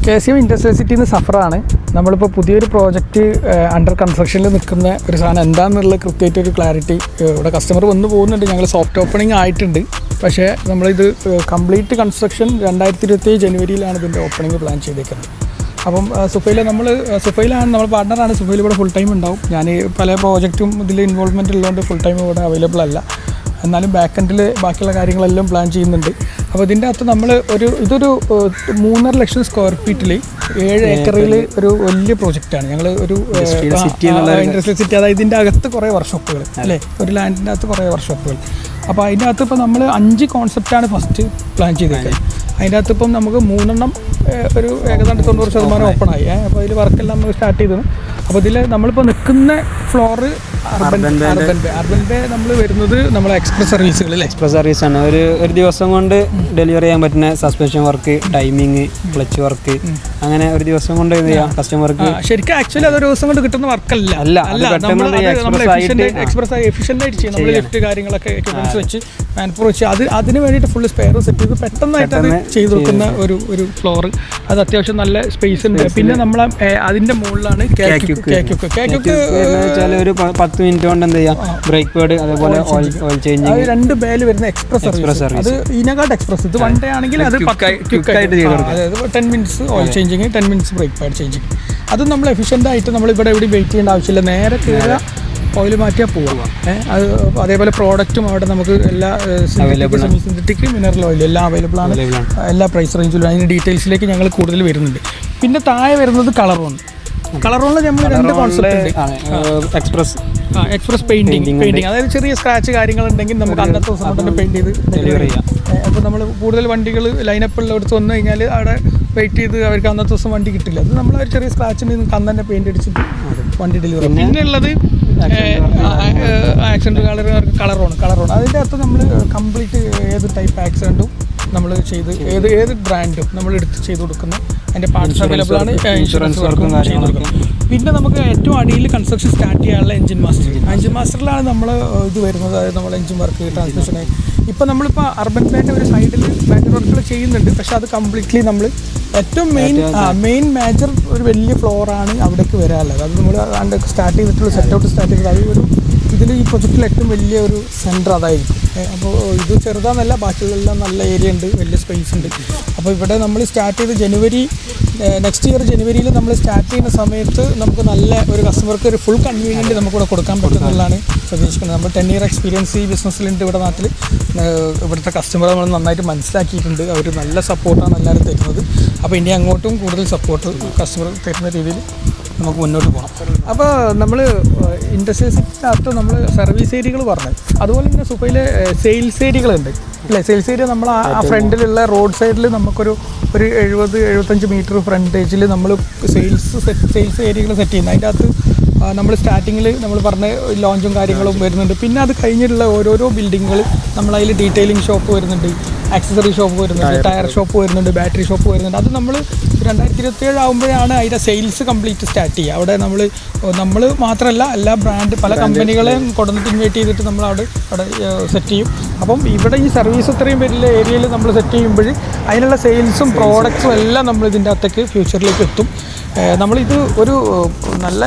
KCM industrial സിറ്റിയിൽ നിന്ന് സഫറാണ്. നമ്മളിപ്പോൾ പുതിയൊരു പ്രോജക്റ്റ് അണ്ടർ കൺസ്ട്രക്ഷനിൽ നിൽക്കുന്ന ഒരു സാധനം എന്താണെന്നുള്ള കൃത്യമായിട്ടൊരു ക്ലാരിറ്റി ഇവിടെ കസ്റ്റമർ വന്നു പോകുന്നുണ്ട്. ഞങ്ങൾ സോഫ്റ്റ് ഓപ്പണിംഗ് ആയിട്ടുണ്ട്, പക്ഷേ നമ്മളിത് കംപ്ലീറ്റ് കൺസ്ട്രക്ഷൻ 2027 ജനുവരിയിലാണ് ഇതിൻ്റെ ഓപ്പണിംഗ് പ്ലാൻ ചെയ്തേക്കുന്നത്. അപ്പം സുഫൈലാണ് നമ്മൾ പാർട്ണറാണ്. സുഫൈൽ ഇവിടെ ഫുൾ ടൈം ഉണ്ടാവും. ഞാൻ പല പ്രോജക്റ്റും ഇതിൽ ഇൻവോൾവ്മെൻറ്റ് ഉള്ളതുകൊണ്ട് ഫുൾ ടൈം ഇവിടെ അവൈലബിൾ അല്ല. എന്നാലും ബാക്ക് എൻഡിൽ ബാക്കിയുള്ള കാര്യങ്ങളെല്ലാം പ്ലാൻ ചെയ്യുന്നുണ്ട്. അപ്പോൾ ഇതിൻ്റെ അകത്ത് നമ്മൾ ഇതൊരു 3.5 ലക്ഷം സ്ക്വയർ ഫീറ്റിൽ 7 ഏക്കറിൽ ഒരു വലിയ പ്രോജക്റ്റാണ്. ഞങ്ങൾ ഒരു ഇൻഡസ്ട്രിയൽ സിറ്റി, അതായത് ഇതിൻ്റെ അകത്ത് കുറേ വർക്ക്ഷോപ്പുകൾ അല്ലേ, ഒരു ലാൻഡിൻ്റെ അകത്ത് കുറേ വർക്ക്ഷോപ്പുകൾ. അപ്പോൾ അതിൻ്റെ അകത്ത് ഇപ്പോൾ നമ്മൾ 5 കോൺസെപ്റ്റാണ് ഫസ്റ്റ് പ്ലാൻ ചെയ്തേക്കുന്നത്. അതിൻ്റെ അകത്ത് ഇപ്പം നമുക്ക് 3 ഒരു ഏകദേശം 90% ഓപ്പണായി. അപ്പോൾ അതിൽ വർക്കെല്ലാം നമ്മൾ സ്റ്റാർട്ട് ചെയ്തത്. അപ്പോൾ ഇതിൽ നമ്മളിപ്പോൾ നിൽക്കുന്ന ഫ്ലോറ് അർബൻ ബേ നമ്മൾ വരുന്നത് നമ്മൾ എക്സ്പ്രസ് സർവീസാണ്. ഒരു ദിവസം കൊണ്ട് ഡെലിവറി ചെയ്യാൻ പറ്റുന്ന suspension work, timing, clutch work, അങ്ങനെ ഒരു ദിവസം കൊണ്ട് ചെയ്യാം കസ്റ്റമർക്ക്. ശരിക്കും ആക്ച്വലി അതൊരു ദിവസം കൊണ്ട് കിട്ടുന്ന വർക്കല്ല, എഫിഷ്യൻ്റ് ആയിട്ട് ചെയ്യും. നമ്മൾ ലിഫ്റ്റ് കാര്യങ്ങളൊക്കെ എക്യുപ്മെന്റ്സ് വെച്ച് മാൻപവർ വെച്ച് അതിന് വേണ്ടിയിട്ട് ഫുൾ സ്പെയർ സെറ്റ് ചെയ്ത് പെട്ടെന്നായിട്ട് അത് ചെയ്ത് കൊടുക്കുന്ന ഒരു ഫ്ലോർ. അത് അത്യാവശ്യം നല്ല സ്പേസ് ഉണ്ട്. പിന്നെ നമ്മൾ അതിൻ്റെ മുകളിലാണ് കേക്ക് ഒരു 10 മിനിറ്റ് കൊണ്ട് എന്ത് ചെയ്യാം, ബ്രേക്ക് പാഡ്, അതേപോലെ ഓയിൽ ചേഞ്ചിങ്, 2 ബേയിൽ വരുന്ന എക്സ്പ്രസ് സർവീസ്. അത് ഇതിനെക്കാട്ട് എക്സ്പ്രസ്. ഇത് 1 ഡേ ആണെങ്കിൽ അത് ക്വിക്കായിട്ട് ചെയ്ത് കൊടുക്കും. അതായത് 10 minutes oil changing, 10 minutes brake pad changing. അത് നമ്മൾ എഫിഷ്യൻ്റ് ആയിട്ട് നമ്മൾ ഇവിടെ എവിടെയും വെയിറ്റ് ചെയ്യേണ്ട ആവശ്യമില്ല. നേരെ കയറുക, ഓയിൽ മാറ്റിയാൽ പോവാം. അത് അതേപോലെ പ്രോഡക്റ്റും അവിടെ നമുക്ക് എല്ലാ സിന്തറ്റിക്, മിനറൽ ഓയിൽ എല്ലാം അവൈലബിൾ ആണ്. എല്ലാ പ്രൈസ് റേഞ്ചിലും. അതിൻ്റെ ഡീറ്റെയിൽസിലേക്ക് ഞങ്ങൾ കൂടുതൽ വരുന്നുണ്ട്. പിന്നെ താഴെ വരുന്നത് കളറോൺ. കളറോണിൽ നമ്മൾ 2 കോൺസെപ്റ്റ് ഉണ്ട്. എക്സ്പ്രസ് പെയിൻറ്റിങ്, അതായത് ചെറിയ സ്ക്രാച്ച് കാര്യങ്ങളുണ്ടെങ്കിൽ നമുക്ക് അന്നത്തെ ദിവസം തന്നെ പെയിൻറ്റ് ചെയ്ത് ഡെലിവറി ചെയ്യാം. അപ്പോൾ നമ്മൾ കൂടുതൽ വണ്ടികൾ ലൈനപ്പുള്ളടുത്ത് വന്നു കഴിഞ്ഞാൽ അവിടെ വെയിറ്റ് ചെയ്ത് അവർക്ക് അന്നത്തെ ദിവസം വണ്ടി കിട്ടില്ല. അത് നമ്മൾ ഒരു ചെറിയ സ്ക്രാച്ചിന് അന്ന് തന്നെ പെയിൻറ്റ് അടിച്ചിട്ട് വണ്ടി ഡെലിവറി. പിന്നെ ഉള്ളത് ആക്സിഡൻറ്റ് കളറോൺ. അതിൻ്റെ അകത്ത് നമ്മൾ കംപ്ലീറ്റ് ഏത് ടൈപ്പ് ആക്സിഡൻറ്റും നമ്മൾ ചെയ്ത് ഏത് ബ്രാൻഡും നമ്മൾ എടുത്ത് ചെയ്ത് കൊടുക്കുന്നു. അതിൻ്റെ പാർട്സ് അവൈലബിൾ ആണ്. ഇൻഷുറൻസ് വർക്കും ചെയ്ത് കൊടുക്കും. പിന്നെ നമുക്ക് ഏറ്റവും അടിയിൽ കൺസ്ട്രക്ഷൻ സ്റ്റാർട്ട് ചെയ്യാനുള്ള എഞ്ചിൻ മാസ്റ്ററിലാണ് നമ്മൾ ഇത് വരുന്നത്. അതായത് നമ്മൾ എഞ്ചിൻ വർക്ക്, ട്രാൻസ്മിഷൻ. ഇപ്പോൾ നമ്മളിപ്പോൾ അർബൻ ബേൻ്റെ ഒരു സൈഡിൽ ബാറ്ററി വർക്കുകൾ ചെയ്യുന്നുണ്ട്. പക്ഷേ അത് കംപ്ലീറ്റ്ലി നമ്മൾ ഏറ്റവും മെയിൻ മേജർ ഒരു വലിയ ഫ്ലോറാണ് അവിടേക്ക് വരാനുള്ളത്. അത് നമ്മൾ സ്റ്റാർട്ട് ചെയ്തിട്ടുള്ള സെറ്റ് സ്റ്റാർട്ട് ചെയ്തത് അത് ഒരു ഇതിൽ ഈ പ്രൊജക്റ്റിൽ ഏറ്റവും വലിയ ഒരു സെൻറ്റർ അതായിരിക്കും. അപ്പോൾ ഇത് ചെറുതാണെന്നല്ല, ബാക്കിയുള്ളതെല്ലാം നല്ല ഏരിയ ഉണ്ട്, വലിയ സ്പേസ് ഉണ്ട്. അപ്പോൾ ഇവിടെ നമ്മൾ സ്റ്റാർട്ട് ചെയ്ത് നെക്സ്റ്റ് ഇയർ ജനുവരിയിൽ നമ്മൾ സ്റ്റാർട്ട് ചെയ്യുന്ന സമയത്ത് നമുക്ക് നല്ല ഒരു കസ്റ്റമർക്ക് ഒരു ഫുൾ കൺവീനിയൻറ്റ് നമുക്കിവിടെ കൊടുക്കാൻ പറ്റുന്നതാണ് പ്രതീക്ഷിക്കുന്നത്. നമ്മൾ 10 ഇയർ എക്സ്പീരിയൻസ് ഈ ബിസിനസ്സിലുണ്ട് ഇവിടെ നാട്ടിൽ. ഇവിടുത്തെ കസ്റ്റമർ നമ്മൾ നന്നായിട്ട് മനസ്സിലാക്കിയിട്ടുണ്ട്. അവർ നല്ല സപ്പോർട്ടാണ് എല്ലാവരും തരുന്നത്. അപ്പോൾ ഇനി അങ്ങോട്ടും കൂടുതൽ സപ്പോർട്ട് കസ്റ്റമർ തരുന്ന രീതിയിൽ നമുക്ക് മുന്നോട്ട് പോകണം. അപ്പോൾ നമ്മൾ ഇൻഡസ്ട്രിയൽ സിറ്റിക്കകത്ത് നമ്മൾ സർവീസ് ഏരിയകൾ പറഞ്ഞു. അതുപോലെ തന്നെ സുഫയിലെ സെയിൽസ് ഏരിയകളുണ്ട് അല്ലേ. സെയിൽസ് ഏരിയ നമ്മൾ ആ ഫ്രണ്ടിലുള്ള റോഡ് സൈഡിൽ നമുക്കൊരു 70-75 മീറ്റർ ഫ്രണ്ടേജിൽ നമ്മൾ സെയിൽസ് ഏരിയകൾ സെറ്റ് ചെയ്യുന്നത്. അതിൻ്റെ അകത്ത് നമ്മൾ സ്റ്റാർട്ടിങ്ങിൽ നമ്മൾ പറഞ്ഞ ലോഞ്ചും കാര്യങ്ങളും വരുന്നുണ്ട്. പിന്നെ അത് കഴിഞ്ഞിട്ടുള്ള ഓരോരോ ബിൽഡിങ്ങുകൾ നമ്മളതിൽ ഡീറ്റെയിലിംഗ് ഷോപ്പ് വരുന്നുണ്ട്, ആക്സസറി ഷോപ്പ് വരുന്നുണ്ട്, ടയർ ഷോപ്പ് വരുന്നുണ്ട്, ബാറ്ററി ഷോപ്പ് വരുന്നുണ്ട്. അത് നമ്മൾ 2027 ആകുമ്പോഴാണ് അതിൻ്റെ സെയിൽസ് കംപ്ലീറ്റ് സ്റ്റാർട്ട് ചെയ്യുക. അവിടെ നമ്മൾ മാത്രമല്ല, എല്ലാ ബ്രാൻഡ് പല കമ്പനികളെയും കൊണ്ടുവന്നിട്ട് ഇൻവൈറ്റ് ചെയ്തിട്ട് നമ്മൾ അവിടെ സെറ്റ് ചെയ്യും. അപ്പം ഇവിടെ ഈ സർവീസ് ഇത്രയും വലിയ ഏരിയയിൽ നമ്മൾ സെറ്റ് ചെയ്യുമ്പോൾ അതിനുള്ള സെയിൽസും പ്രോഡക്ട്സും എല്ലാം നമ്മൾ ഇതിൻ്റെ അകത്തേക്ക് ഫ്യൂച്ചറിലേക്ക് എത്തും. നമ്മളിത് ഒരു നല്ല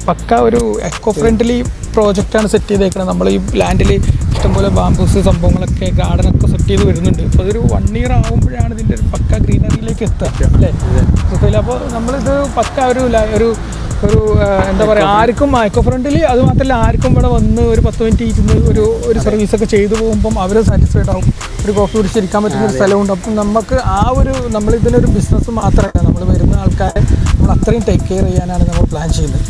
പക്ക ഒരു എക്കോ ഫ്രണ്ട്ലി പ്രോജക്റ്റാണ് സെറ്റ് ചെയ്തേക്കുന്നത്. നമ്മൾ ഈ ലാൻഡിൽ ഇഷ്ടംപോലെ ബാംബൂസ് സംഭവങ്ങളൊക്കെ ഗാർഡനൊക്കെ സെറ്റ് ചെയ്ത് വരുന്നുണ്ട്. അപ്പോൾ അതൊരു 1 ഇയർ ആകുമ്പോഴാണ് ഇതിൻ്റെ ഒരു പക്ക ഗ്രീനറിയിലേക്ക് എത്തുക അല്ലേ. അപ്പോൾ നമ്മളിത് പക്ക ഒരു എന്താ പറയുക, ആർക്കും എക്കോ ഫ്രണ്ട്ലി, അത് മാത്രമല്ല ആർക്കും ഇവിടെ വന്ന് ഒരു 10 മിനിറ്റ് ഇരുന്ന് ഒരു സർവീസൊക്കെ ചെയ്തു പോകുമ്പം അവർ സാറ്റിസ്ഫൈഡ് ആവും. ഒരു കോഫി കുടിച്ചിരിക്കാൻ പറ്റുന്ന ഒരു സ്ഥലമുണ്ട്. അപ്പം നമുക്ക് നമ്മളിതിനൊരു ബിസിനസ് മാത്രമല്ല, നമ്മൾ വരുന്ന ആൾക്കാരെ നമ്മൾ അത്രയും ടേക്ക് കെയർ ചെയ്യാനാണ് നമ്മൾ പ്ലാൻ ചെയ്യുന്നത്.